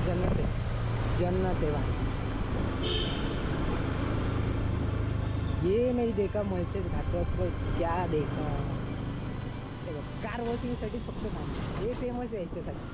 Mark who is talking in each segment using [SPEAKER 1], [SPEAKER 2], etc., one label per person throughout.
[SPEAKER 1] जन्नत है, जन्नत है भाई। ये नहीं देखा मर्चेंट घाटात, क्या देखा। कार वॉशिंगसाठी फक्त हे फेमस आहे याच्यासाठी।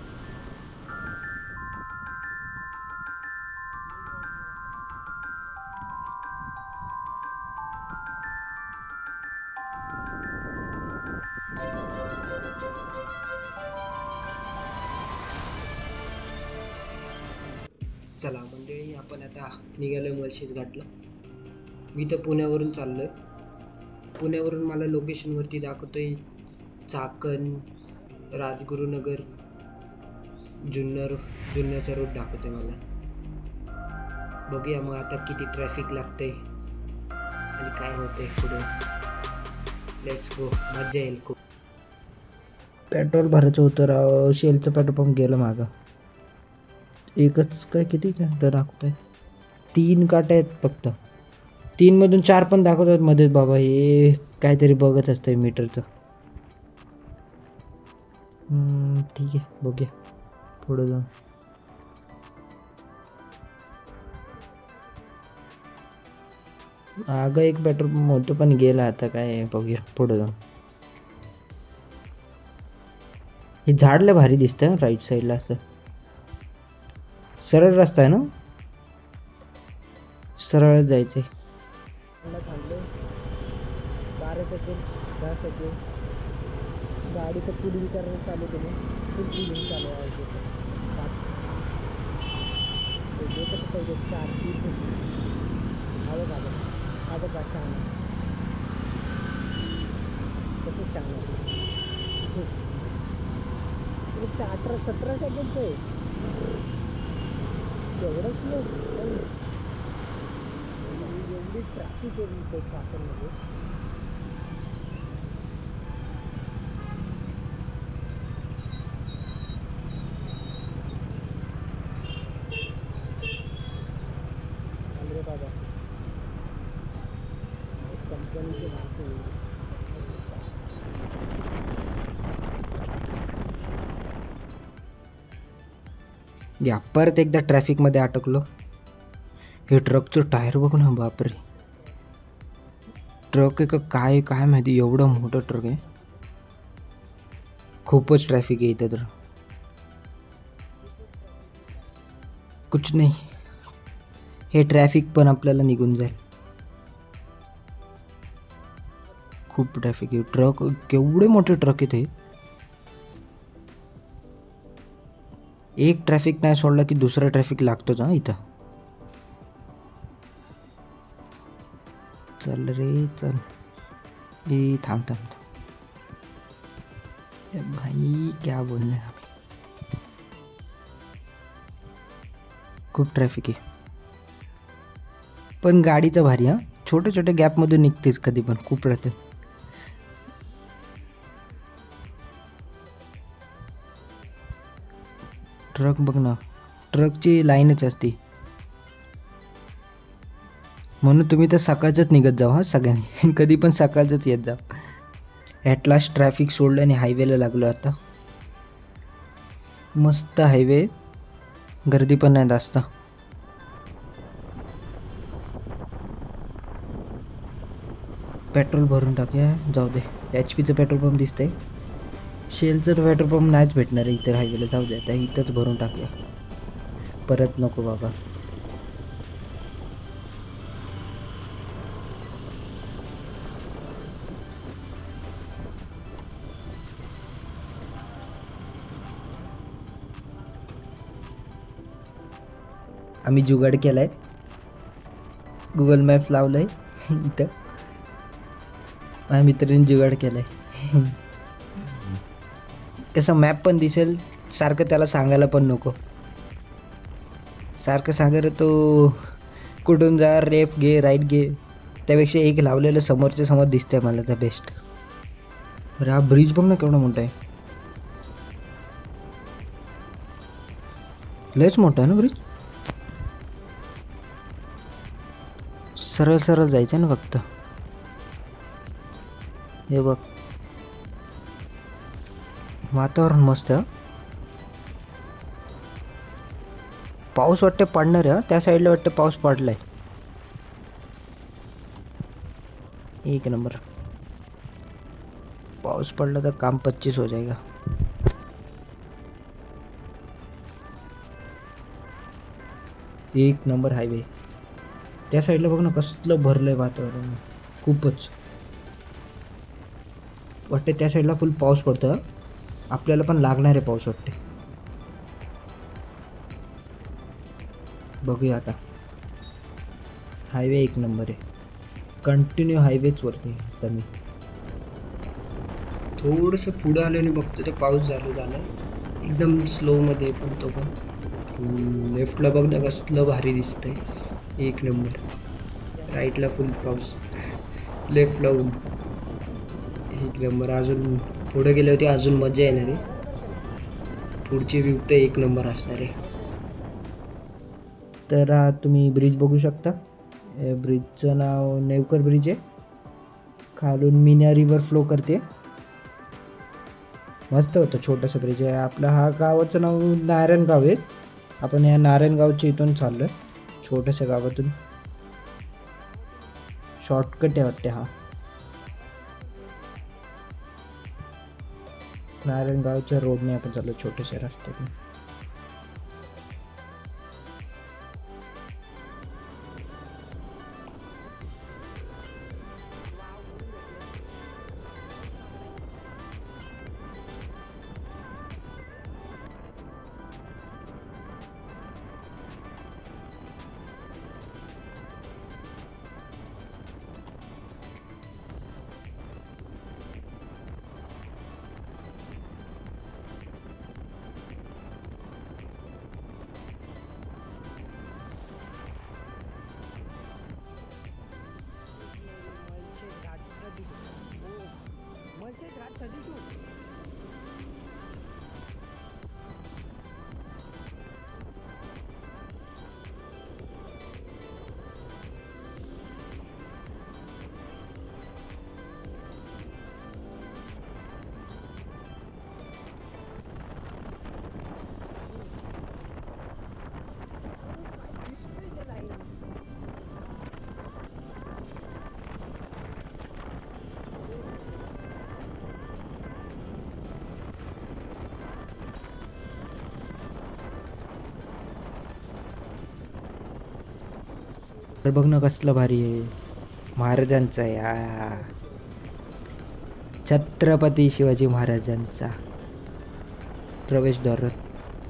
[SPEAKER 1] चला मंडळी, आपण आता निघालो मर्चेंट घाटला। मी तर पुण्यावरून चाललोय। पुण्यावरून मला लोकेशनवरती दाखवतोय चाकण, राजगुरुनगर, जुन्नरचा रूट दाखवतोय मला। बघूया मग आता किती ट्रॅफिक लागतंय आणि काय होतंय पुढे। लेट्स गो, मजा येईल खूप। पेट्रोल भरायचं होतं राव, शेलचं पेट्रोल पंप गेलं मागं। एकच काय, किती काय दाखवतंय? 3 काटे आहेत फक्त। 3 मधून 4 पण दाखवतात मध्येच बाबा। हे काहीतरी बघत असतंय मीटरचं। ठीक आहे, बघूया पुढे जाऊन। अगं एक पेट्रोल पंप होतं पण गेला, आता काय बघूया पुढे जाऊन। हे झाड लय भारी दिसतं राईट साईडला, असं सरळ रस्ता आहे ना, सरळ जायचंय। 12 सेकंड, 10 सेकंड गाडीचं पुढे विचारायला चालू केलं, पुढे घेऊन चालू आहे। कसं पाहिजे 4 3 हवं झालं, हवं का छान, तसंच छान आहे। 18-17 सेकंडचं आहे तेवढंच नाही, एवढी ट्रॅफिक आहे चाकणमध्ये। बाबा कंपनीचे माणसं या, परत एकदा ट्रॅफिकमध्ये अटकलो। हे ट्रकचं टायर बघ ना, बापरे। ट्रक आहे का काय, काय माहिती, एवढं मोठं ट्रक आहे। खूपच ट्रॅफिक आहे इथं तर। कुछ नाही, हे ट्रॅफिक पण आपल्याला निघून जाईल। खूप ट्रॅफिक आहे। ट्रक केवढे मोठे ट्रक आहेत हे। एक ट्रॅफिक नाही सोडला की दुसरा ट्रॅफिक लागतोच हा इथं। चल रे चल, ये थांब थांब थांब भाई, क्या बोलने अभी। खूप ट्रॅफिक आहे पण गाडीचं भारी हा, छोटे छोटे गॅपमधून निघतेच कधी पण, खूप राहते। ट्रक बघ ना, ट्रकची लाईनच असते। म्हणून तुम्ही तर सकाळचंच निघत जाऊ हा सगळ्यांनी, कधी पण सकाळचंच येत जाऊ। ॲट लास्ट ट्रॅफिक सोडलं आणि हायवेला लागलो आता। मस्त हायवे, गर्दी पण नाही जास्त। पेट्रोल भरून टाकूया, जाऊ दे। HP चं पेट्रोल पंप दिसतंय, शेलचं पेट्रोल पंप नाहीच भेटणार आहे इतर हायवेला, जाऊ दे आता इथंच भरून टाकूया, परत नको बाबा। आम्ही जुगाड केलाय, गुगल मॅप्स लावलंय इथं, माझ्या मित्राने जुगाड केलाय। कसं मॅप पण दिसेल, सारखं त्याला सांगायला पण नको। सारखं सांगायला तो कुठून जा, लेफ्ट घे राईट घे, त्यापेक्षा एक लावलेलं समोरच्या समोर दिसतंय मला तर बेस्ट। अरे हा ब्रिज बघ ना केवढा मोठा आहे, लयच मोठा आहे ना ब्रिज। सरळ सरळ जायचं ना फक्त, हे बघ वातावरण मस्त आहे. पाऊस वाटते पडणार आहे. त्या साईडला वाटते पाऊस पडलाय. एक नंबर. पाऊस पडला तर काम 25 हो जाएगा. एक नंबर हायवे. त्या साईडला बघ ना कसलं भरलंय वातावरण. खूपच वाटते त्या साईडला फुल पाऊस पडतो. आपल्याला पण लागणार आहे पाऊस वाटते. बघूया आता. हायवे एक नंबर आहे. कंटिन्यू हायवेच वरती. आता मी थोडंसं पुढं आलं आणि बघतो ते पाऊस चालू झाला. एकदम स्लोमध्ये पण तो पण. लेफ्टला बघ ना कसलं भारी दिसतंय. एक नंबर. राईटला फुल पाऊस. लेफ्टला ऊन. एक नंबर. अजून पुढे गेले होते अजून मजा येणार आहे. पुढची व्ह्यू तर एक नंबर असणार आहे. तर तुम्ही ब्रिज बघू शकता. ब्रिजचं नाव नेवकर ब्रिज आहे. खालून मिना रिव्हर फ्लो करते. मस्त होतं. छोटंसं ब्रिज आहे. आपलं हा गावाचं नाव नारायणगाव आहे. आपण या नारायणगावच्या इथून चाललो आहे. छोट्याशा गावातून शॉर्टकट आहे वाटते हा. नारायणगावच्या रोडने आपण चाललो छोट्याशा रस्त्यातून. तर बघ ना कसलं भारी आहे. महाराजांचा या छत्रपती शिवाजी महाराजांचा प्रवेशद्वार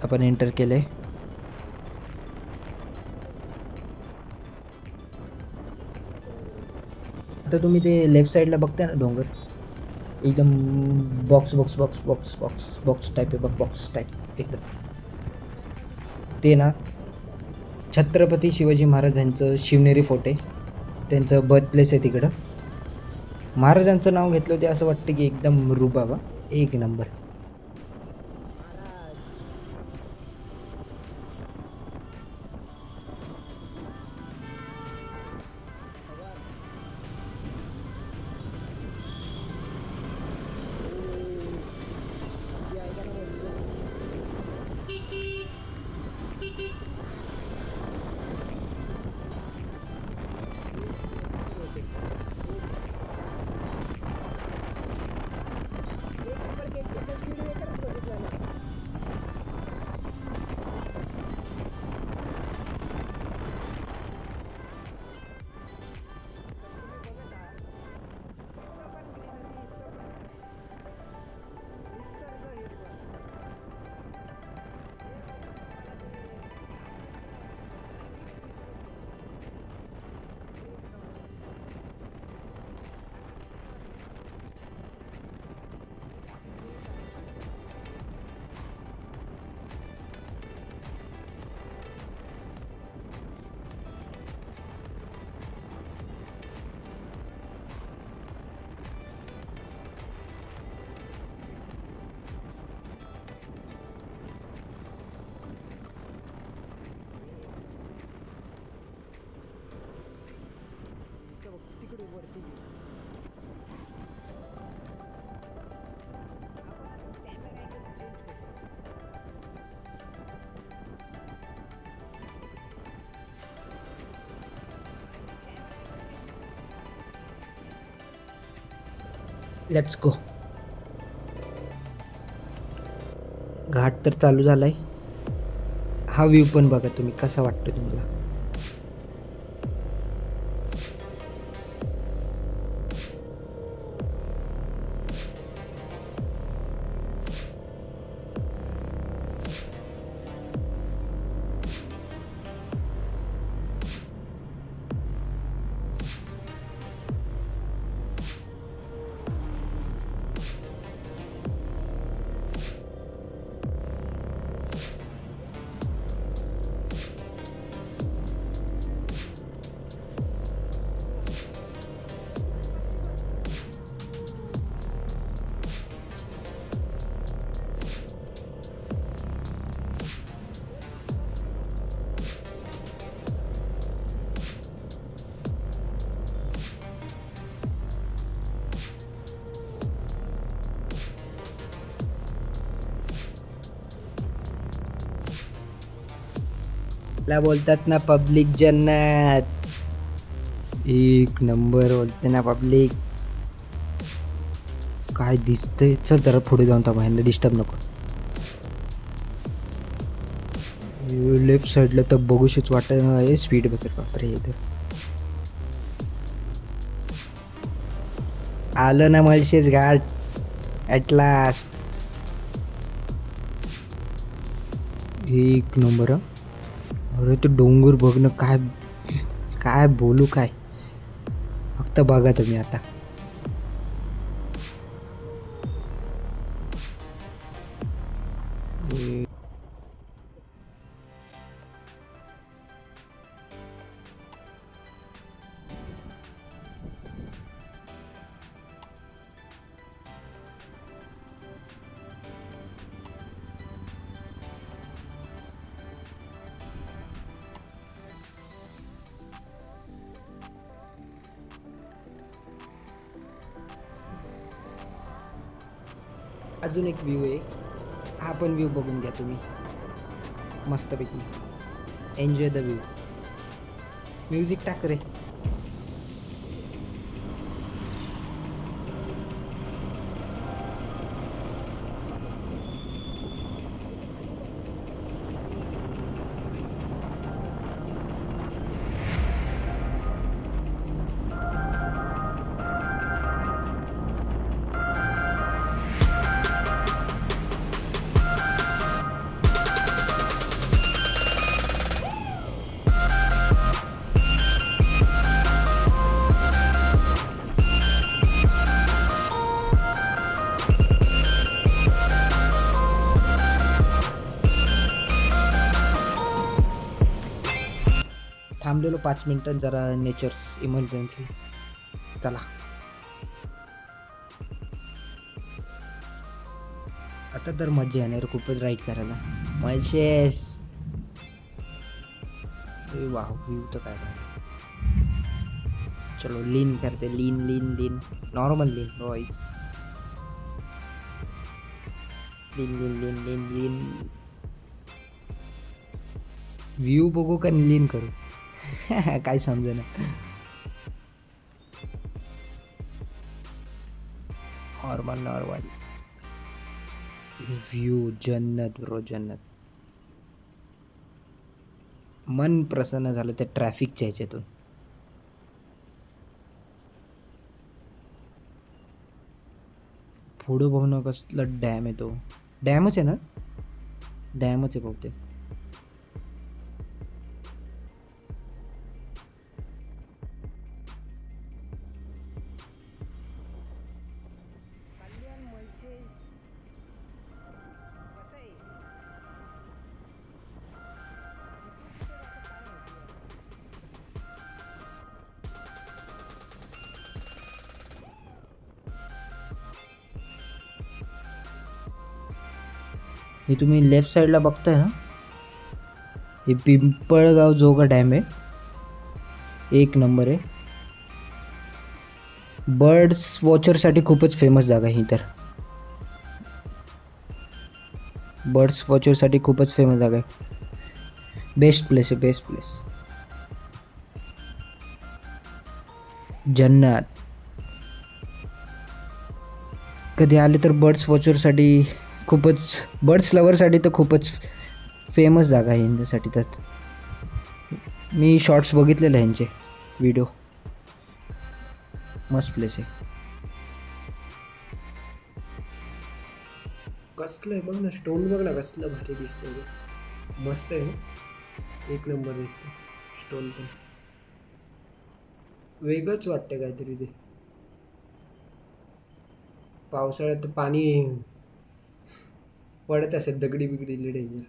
[SPEAKER 1] आपण एंटर केले. आता तुम्ही ते लेफ्ट साईडला बघताय ना डोंगर. एकदम box box box box box box type आहे बघ. बॉक्स टाईप एकदम. ते ना छत्रपती शिवाजी महाराजांचं शिवनेरी फोर्ट आहे. त्यांचं बर्थ प्लेस आहे तिकडं. महाराजांचं नाव घेतलं ते असं वाटतं की एकदम रुबाबा. एक नंबर. Let's go. घाट तर चालू झालाय. हा व्ह्यू पण बघा तुम्ही, कसा वाटतो तुम्हाला. ला बोलतात ना पब्लिक जन्नत. एक नंबर बोलते ना पब्लिक. काय दिसतंय, चल जरा पुढे जाऊन थांबा, ह्यांना डिस्टर्ब नको. लेफ्ट साईडला तर बघूशीच वाटत आहे स्पीड ब्रेकर. बापरे, इथं आलं ना मळशेज घाट ॲट लास्ट. एक नंबर. अरे ते डोंगर बघणं, काय काय बोलू, काय फक्त बघा तुम्ही आता. अजून एक व्ह्यू आहे, हा पण व्ह्यू बघून घ्या तुम्ही मस्तपैकी. Enjoy the view. म्युझिक टाक रे. थांबलेलो 5 मिनिटं जरा, नेचर्स इमर्जन्सी. चला आता तर मजा येणार खूपच राईड करायला. मल्शेस वाह, व्ह्यू तर काय काय. चलो लीन करते, लीन लीन लीन, नॉर्मल लीन बॉईज. लीन लीन लीन लीन लीन. व्ह्यू बघू का लीन करू काय समजे ना. Normal normal view. जन्नत ब्रो, जन्नत. मन प्रसन्न झालं त्या ट्रॅफिकच्या ह्याच्यातून. पुढं बघू ना कसला डॅम आहे तो. डॅमच आहे ना, डॅमच आहे बहुतेक. हे तुम्ही लेफ्ट साईडला बघताय ना, हे पिंपळगाव जोगा डॅम आहे. एक नंबर आहे. बर्ड्स वॉचरसाठी खूपच फेमस जागा आहे ही तर. बर्ड्स वॉचरसाठी खूपच फेमस जागा आहे. बेस्ट प्लेस आहे, बेस्ट प्लेस. जन्नत. कधी आले तर बर्ड्स वॉचरसाठी खूपच, बर्ड्स लवरसाठी तर खूपच फेमस जागा आहे यांच्यासाठी. तर मी शॉर्ट्स बघितलेले आहे यांचे व्हिडिओ. मस्त प्लेस आहे. कसलं आहे बघ ना, स्टोन बघ ना कसलं भारी दिसतंय. मस्त आहे ना, एक नंबर दिसतं. स्टोन पण वेगळंच वाटतं काहीतरी ते. पावसाळ्यात पाणी पडत असेल, दगडी बिगडी डेंजर.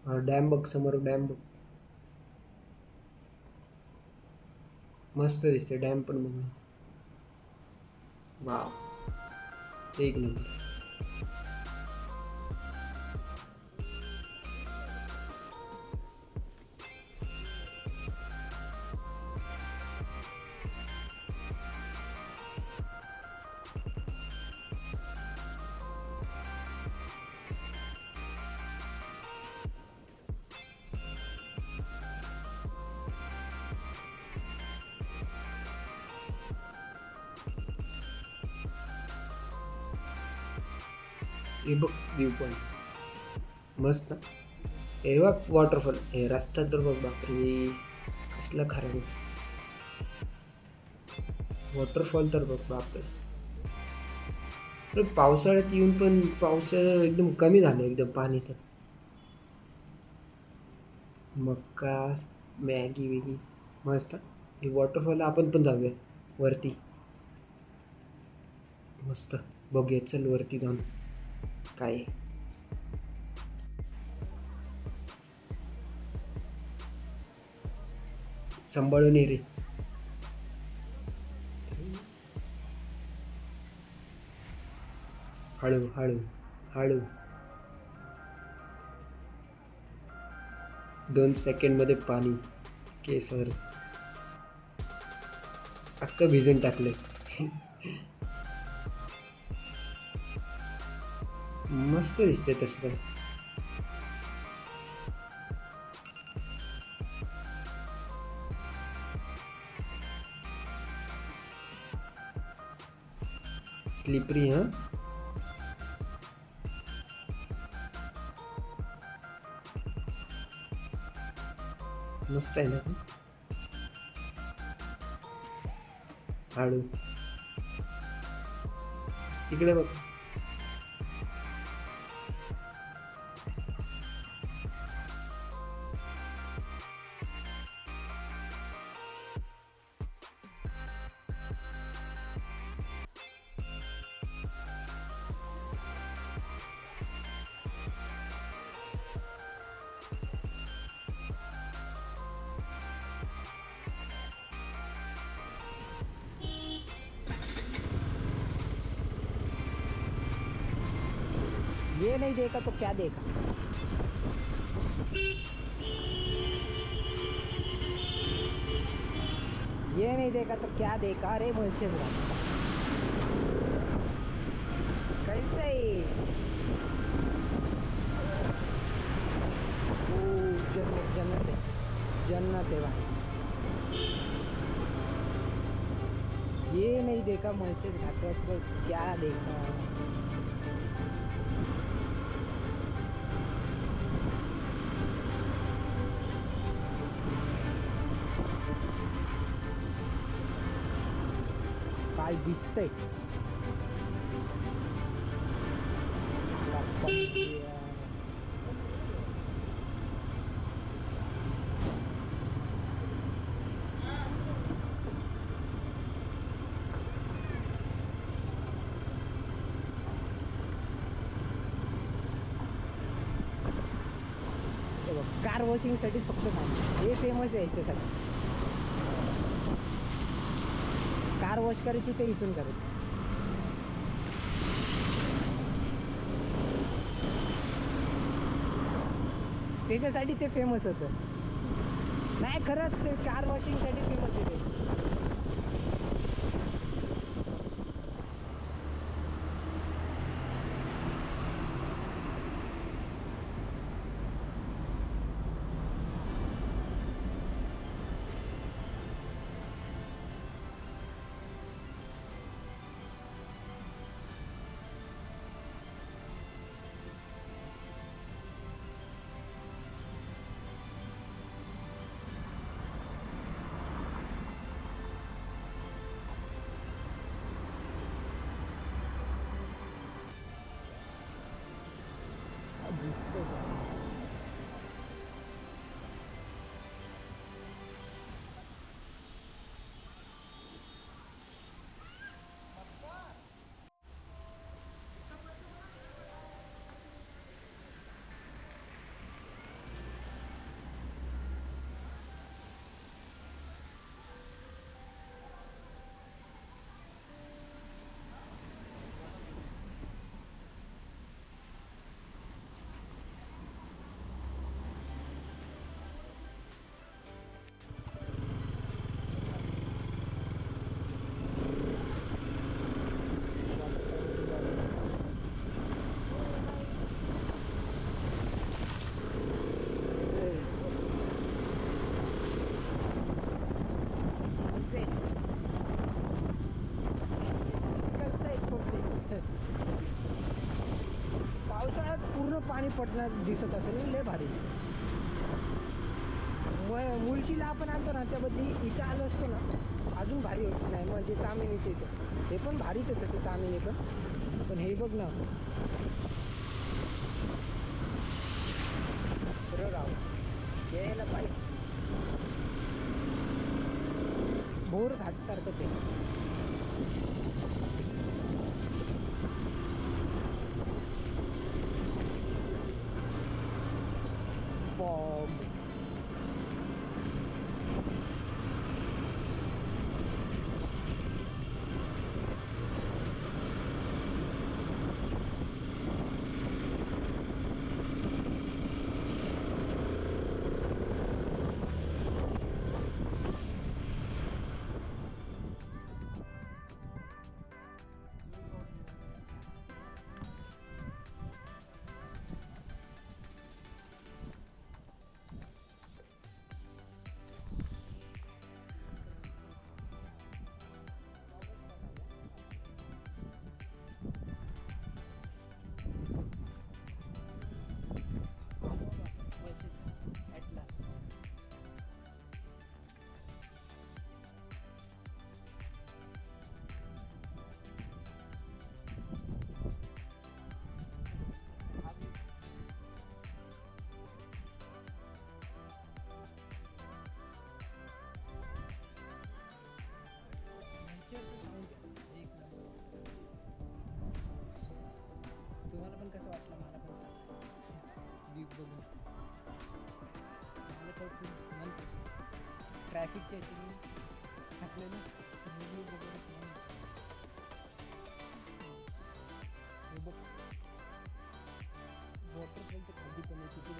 [SPEAKER 1] हा डॅम बघ समोर, डॅम बघ मस्त दिसते. डॅम पण बघ. वाव, एक नंबर. हे बघ व्ह्यू पॉईंट मस्त ना. हे बघ वॉटरफॉल. हे रस्ता तर बघ, बापरे कसला खराब आहे. वॉटरफॉल तर बघ, बापरे. पावसाळ्यात येऊन पण पावसाळ्यात एकदम कमी झालं एकदम पाणी. तर मक्का, मॅगी वेगी मस्त. हे वॉटरफॉल आपण पण जाऊया वरती. मस्त बघूया, चल वरती जाऊन काय. सांभाळून ये रे. हळू हळू हळू. 2 सेकंडमध्ये पाणी केसर अख्खं भिजून टाकलं. मस्त दिसतंय तसं तर. स्लिपरी हां. मस्त आहे ना. हळू तिकडे बघ. ये नहीं देखा तो क्या देखा. ये नहीं देखा तो क्या देखा रे मुझसे. कैसे जन्नत जन्नत है, जन्नत है भाई. ये नहीं देखा मुझसे ढाका तो क्या देखा. काय दिसतंय. कार वॉशिंगसाठी फक्त हे फेमस आहे याच्यासाठी. कार वॉश करायची ते इथून करायची. त्याच्यासाठी ते फेमस होतं. नाही खरंच ते कार वॉशिंगसाठी फेमस आहे ते. पूर्ण पाणी पडणार दिसत असेल, लय भारी. मुळशीला आपण आणतो ना त्याबद्दल इथं आलो असतो ना अजून भारी होत नाही. म्हणजे तामिनीचे इथं हे पण भारीच आहे तसे तामिनी पण हे बघ ना खरं राव यायला पाहिजे. बोर घाटसारखं ते फॉग. तुम्हाला पण कसं वाटलं मला पण सांगा व्ह्यू बघून. मला तर खूप मन ट्रॅफिकच्या ह्याच्याने थकलेलं व्ह्यू बघून हे बघ वॉटरफॉल तर कधी पण तिथे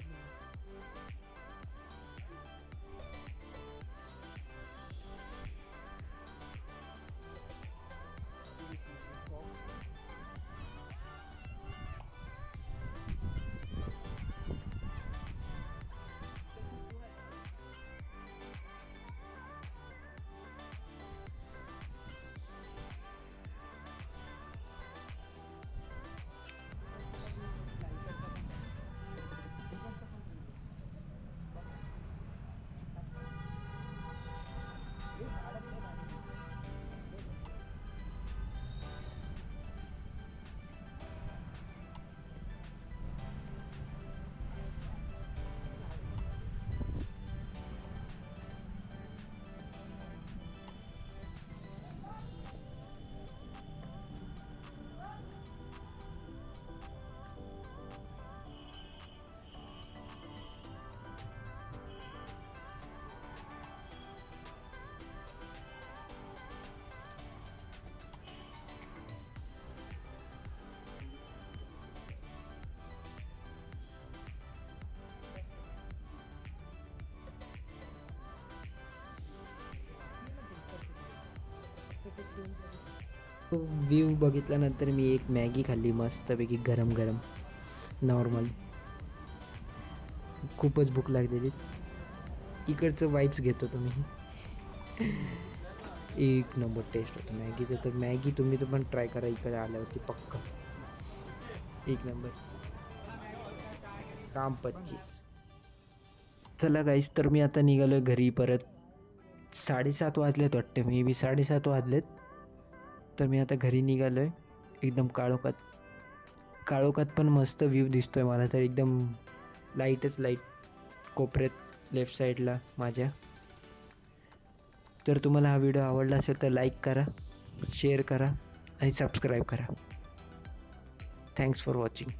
[SPEAKER 1] व्ह्यू बघितल्यानंतर मी एक मॅगी खाल्ली मस्तपैकी गरम गरम नॉर्मल. खूपच भूक लागलेली. इकडचं वाईब्स घेत होतो मी. एक नंबर टेस्ट होतं मॅगीचं. तर मॅगी तुम्ही तर पण ट्राय करा इकडे आल्यावरती पक्का. एक नंबर. काम 25. चला गाईस, तर मी आता निघालो आहे घरी परत. 7:30 वाजलेत वाटते, मे बी 7:30 वाजलेत. तर मी आता घरी निघालो आहे. एकदम काळोखात पण मस्त व्ह्यू दिसतो आहे मला तर. एकदम लाईटच लाईट कोपऱ्यात लेफ्ट साईडला माझ्या. तर तुम्हाला हा व्हिडिओ आवडला असेल तर लाईक करा, शेअर करा आणि सबस्क्राईब करा. Thanks for watching.